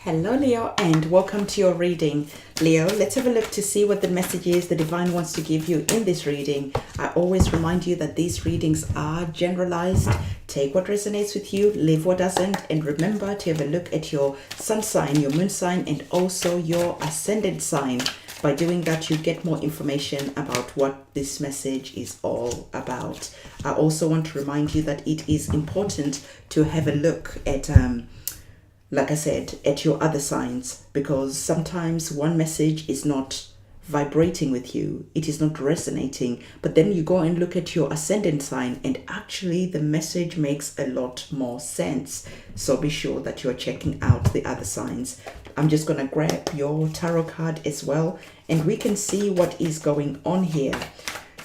Hello Leo, and welcome to your reading. Leo, let's have a look to see what the message is the divine wants to give you in this reading. I always remind you that these readings are generalized. Take what resonates with you, leave what doesn't, and remember to have a look at your sun sign, your moon sign, and also your ascendant sign. By doing that, you get more information about what this message is all about. I also want to remind you that it is important to have a look at like I said, at your other signs, because sometimes one message is not vibrating with you, it is not resonating, but then you go and look at your ascendant sign and actually the message makes a lot more sense. So be sure that you're checking out the other signs. I'm just going to grab your tarot card as well and we can see what is going on here.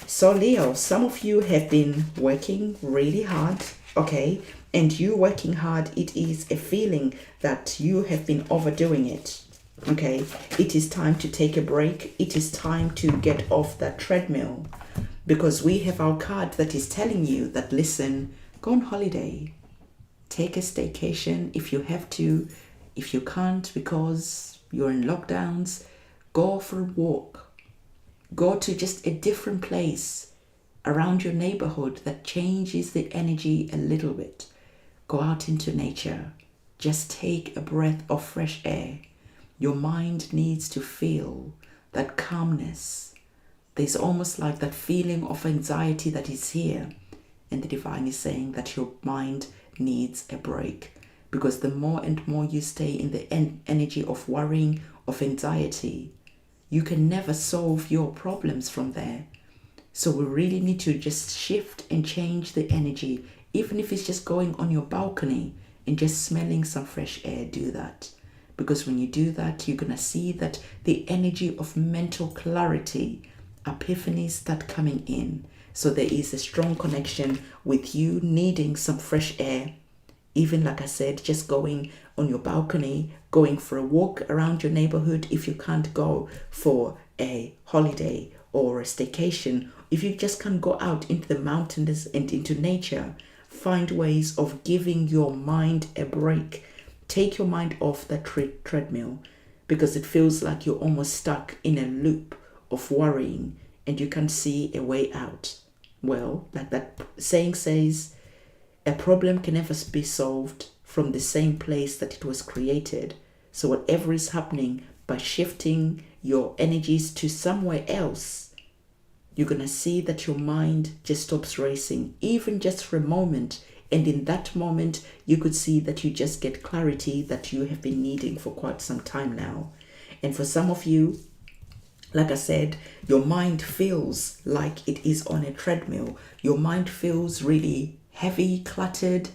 So Leo, some of you have been working really hard, okay? And you working hard, it is a feeling that you have been overdoing it, okay? It is time to take a break. It is time to get off that treadmill, because we have our card that is telling you that, listen, go on holiday, take a staycation if you have to. If you can't because you're in lockdowns, go for a walk. Go to just a different place around your neighborhood that changes the energy a little bit. Go out into nature. Just take a breath of fresh air. Your mind needs to feel that calmness. There's almost like that feeling of anxiety that is here. And the divine is saying that your mind needs a break. Because the more and more you stay in the energy of worrying, of anxiety, you can never solve your problems from there. So we really need to just shift and change the energy. Even if it's just going on your balcony and just smelling some fresh air, do that. Because when you do that, you're going to see that the energy of mental clarity, epiphanies start coming in. So there is a strong connection with you needing some fresh air. Even like I said, just going on your balcony, going for a walk around your neighborhood if you can't go for a holiday or a staycation. If you just can't go out into the mountains and into nature, find ways of giving your mind a break. Take your mind off that treadmill, because it feels like you're almost stuck in a loop of worrying and you can't see a way out. Well, like that saying says, a problem can never be solved from the same place that it was created. So whatever is happening, by shifting your energies to somewhere else, you're going to see that your mind just stops racing, even just for a moment. And in that moment, you could see that you just get clarity that you have been needing for quite some time now. And for some of you, like I said, your mind feels like it is on a treadmill. Your mind feels really heavy, cluttered.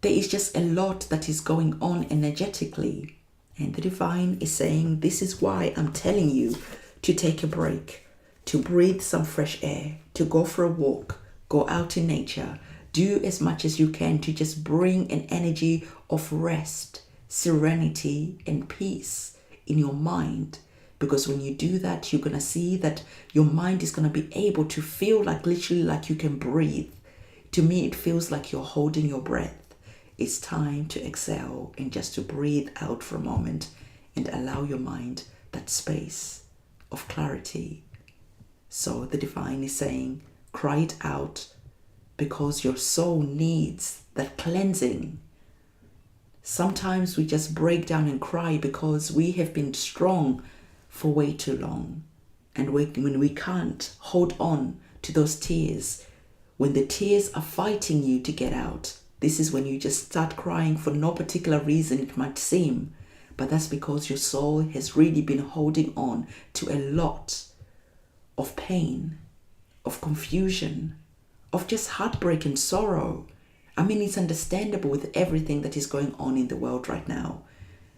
There is just a lot that is going on energetically. And the divine is saying, this is why I'm telling you to take a break, to breathe some fresh air, to go for a walk, go out in nature, do as much as you can to just bring an energy of rest, serenity, and peace in your mind. Because when you do that, you're going to see that your mind is going to be able to feel like literally like you can breathe. To me, it feels like you're holding your breath. It's time to exhale and just to breathe out for a moment and allow your mind that space of clarity. So the divine is saying, cry it out, because your soul needs that cleansing. Sometimes we just break down and cry because we have been strong for way too long. And when we can't hold on to those tears, when the tears are fighting you to get out, this is when you just start crying for no particular reason, it might seem. But that's because your soul has really been holding on to a lot of pain, of confusion, of just heartbreak and sorrow. I mean, it's understandable with everything that is going on in the world right now.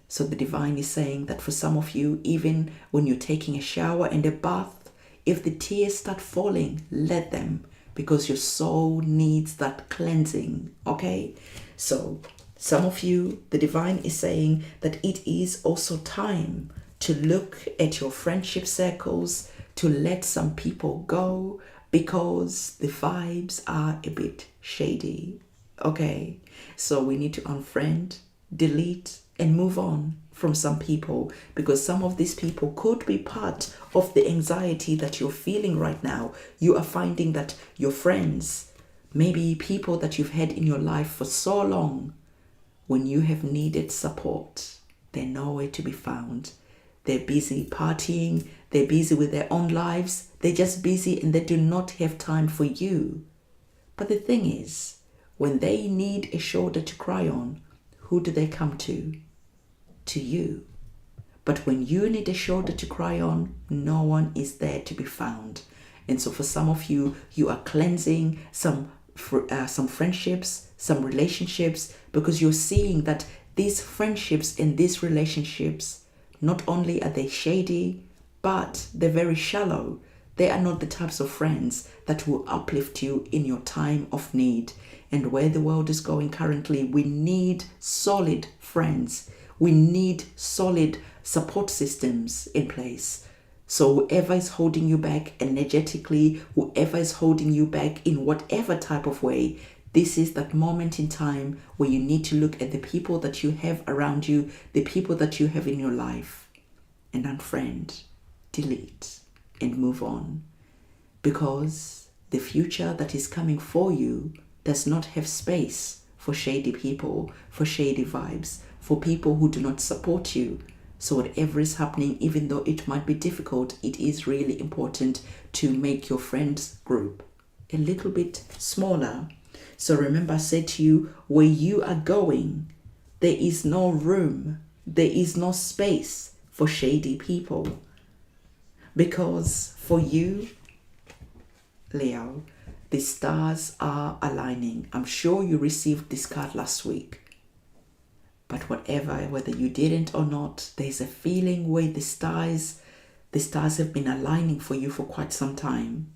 So the divine is saying that for some of you, even when you're taking a shower and a bath, if the tears start falling, let them, because your soul needs that cleansing, okay? So some of you, the divine is saying that it is also time to look at your friendship circles, to let some people go, because the vibes are a bit shady, okay? So we need to unfriend, delete, and move on. from some people, because some of these people could be part of the anxiety that you're feeling right now. You are finding that your friends, maybe people that you've had in your life for so long, when you have needed support, they're nowhere to be found. They're busy partying, they're busy with their own lives, they're just busy and they do not have time for you. But the thing is, when they need a shoulder to cry on, who do they come to? To you. But when you need a shoulder to cry on, no one is there to be found. And so for some of you, you are cleansing some friendships, some relationships, because you're seeing that these friendships and these relationships, not only are they shady, but they're very shallow. They are not the types of friends that will uplift you in your time of need. And where the world is going currently, we need solid friends. We need solid support systems in place. So whoever is holding you back energetically, whoever is holding you back in whatever type of way, this is that moment in time where you need to look at the people that you have around you, the people that you have in your life, and unfriend, delete, and move on. Because the future that is coming for you does not have space for shady people, for shady vibes, for people who do not support you. So whatever is happening, even though it might be difficult, it is really important to make your friends group a little bit smaller. So remember, I said to you, where you are going, there is no room, there is no space for shady people. Because for you, Leo, the stars are aligning. I'm sure you received this card last week. But whether you didn't or not, there's a feeling where the stars have been aligning for you for quite some time.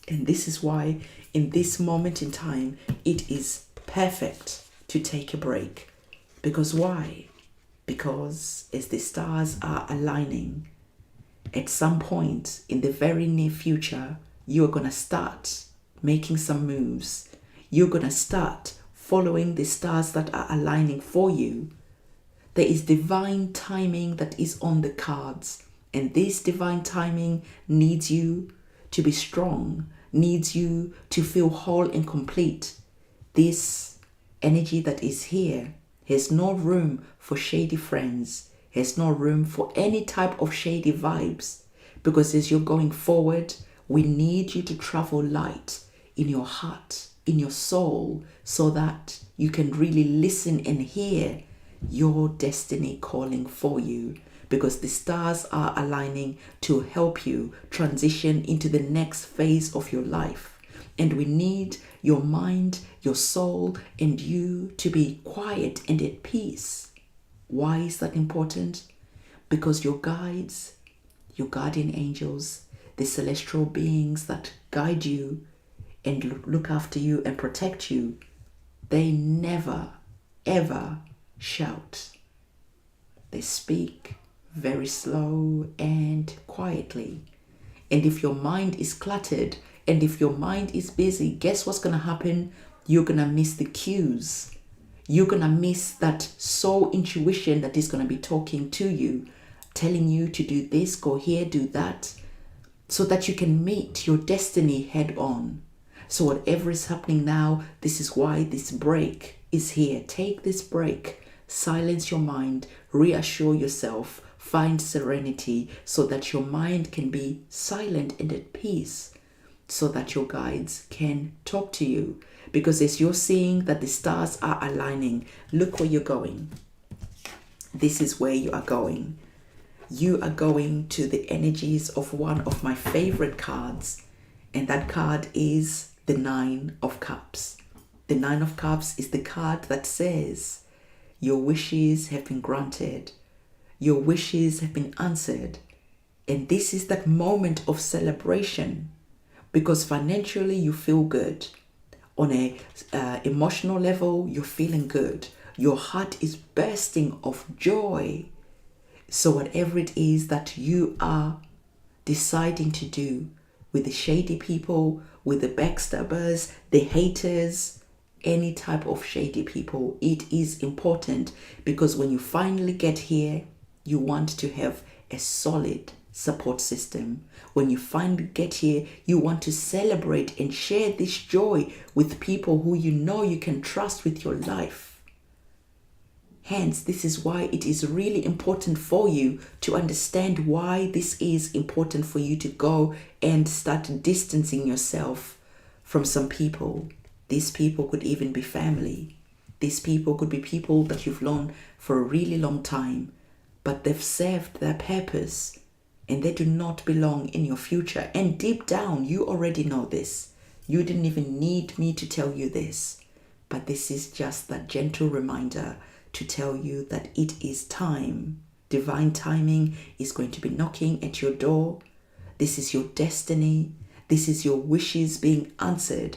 And this is why in this moment in time, it is perfect to take a break. Because why? Because as the stars are aligning, at some point in the very near future, you're going to start making some moves. You're going to start following the stars that are aligning for you. There is divine timing that is on the cards. And this divine timing needs you to be strong, needs you to feel whole and complete. This energy that is here has no room for shady friends, has no room for any type of shady vibes. Because as you're going forward, we need you to travel light in your heart, in your soul, so that you can really listen and hear your destiny calling for you. Because the stars are aligning to help you transition into the next phase of your life. And we need your mind, your soul, and you to be quiet and at peace. Why is that important? Because your guides, your guardian angels, the celestial beings that guide you and look after you and protect you, they never, ever shout. They speak very slow and quietly. And if your mind is cluttered and if your mind is busy, guess what's going to happen? You're going to miss the cues. You're going to miss that soul intuition that is going to be talking to you, telling you to do this, go here, do that, so that you can meet your destiny head on. So whatever is happening now, this is why this break is here. Take this break, silence your mind, reassure yourself, find serenity so that your mind can be silent and at peace, so that your guides can talk to you. Because as you're seeing that the stars are aligning, look where you're going. This is where you are going. You are going to the energies of one of my favorite cards, and that card is the Nine of Cups. The Nine of Cups is the card that says your wishes have been granted, your wishes have been answered, and this is that moment of celebration, because financially you feel good. On a emotional level, you're feeling good. Your heart is bursting of joy. So whatever it is that you are deciding to do with the shady people, with the backstabbers, the haters, any type of shady people. It is important because when you finally get here, you want to have a solid support system. When you finally get here, you want to celebrate and share this joy with people who you know you can trust with your life. Hence, this is why it is really important for you to understand why this is important for you to go and start distancing yourself from some people. These people could even be family. These people could be people that you've known for a really long time, but they've served their purpose and they do not belong in your future. And deep down, you already know this. You didn't even need me to tell you this, but this is just that gentle reminder to tell you that it is time. Divine timing is going to be knocking at your door. This is your destiny. This is your wishes being answered.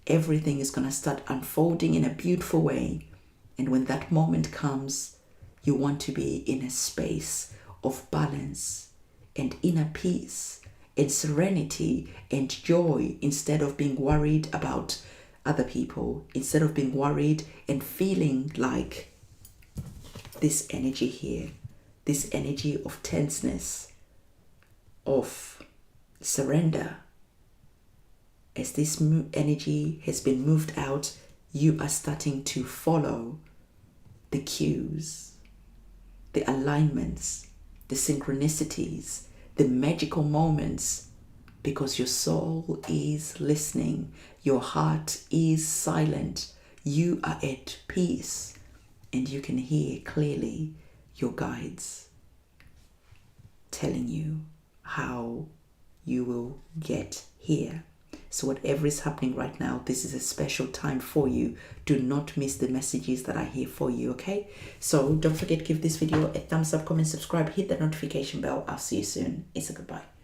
Everything is going to start unfolding in a beautiful way. And when that moment comes, you want to be in a space of balance and inner peace and serenity and joy, instead of being worried about other people, instead of being worried and feeling like this energy here, this energy of tenseness, of surrender. As this energy has been moved out, you are starting to follow the cues, the alignments, the synchronicities, the magical moments, because your soul is listening, your heart is silent, you are at peace, and you can hear clearly your guides telling you how you will get here. So whatever is happening right now, this is a special time for you. Do not miss the messages that are here for you, okay? So don't forget, give this video a thumbs up, comment, subscribe, hit the notification bell. I'll see you soon. It's a goodbye.